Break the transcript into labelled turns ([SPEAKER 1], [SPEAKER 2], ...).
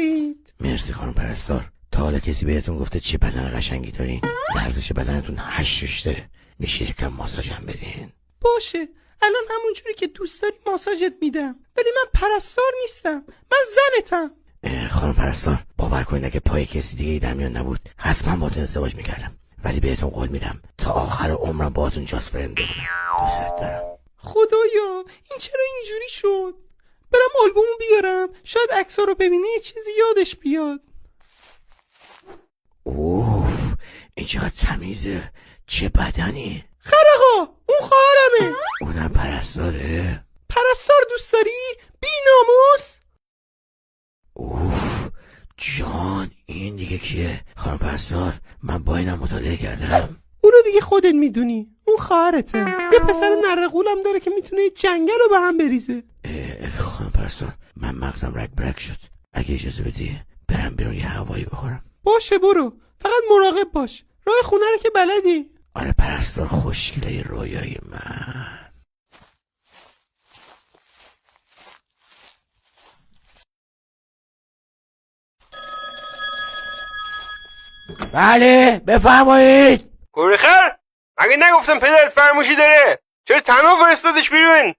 [SPEAKER 1] باشید.
[SPEAKER 2] مرسی خانم پرستار. تا حالا کسی بهتون گفته چه بدن قشنگی دارین؟ لرزش بدنتون 8 داره. میشه یکم ماساژم بدین؟
[SPEAKER 1] باشه، الان همونجوری که دوست داری ماساژت میدم، ولی من پرستار نیستم، من زنتم.
[SPEAKER 2] خانم پرستار، باور کنید اگه پای کسی دیگه در میان نبود حتما باهاتون ازدواج میکردم، ولی بهتون قول میدم تا آخر عمرم باهاتون جاست فرند بمونم. دوست دارم.
[SPEAKER 1] خدایا این چرا اینجوری شد؟ برم آلبومو بیارم، شاید عکس‌ها رو ببینه یه چیزی یادش بیاد.
[SPEAKER 2] اوف، این چقدر تمیزه. چه بدنی.
[SPEAKER 1] خرقا، اون خواهرمه.
[SPEAKER 2] اونم پرستاره؟
[SPEAKER 1] پرستار دوست داری؟ بی ناموس.
[SPEAKER 2] اوف جان، این دیگه کیه؟ خانم پرستار، من با اینم مطالعه کردم.
[SPEAKER 1] اون رو دیگه خودت میدونی، اون خواهرته. یه پسر نرقولم داره که میتونه یه جنگل رو به هم بریزه.
[SPEAKER 2] خانم پرستار، من مغزم رگ برگ شد. اگه اجازه بدی برم بیرون یه هوایی بخورم.
[SPEAKER 1] باشه برو، فقط مراقب باش، راه خونه رو که بلدی.
[SPEAKER 2] آره پرستار خوشگله رویای من. بله بفرمایید.
[SPEAKER 3] گورخر، مگه نگفتم پدرت فرموشی داره؟ چرا تنها فرستادش بیرون؟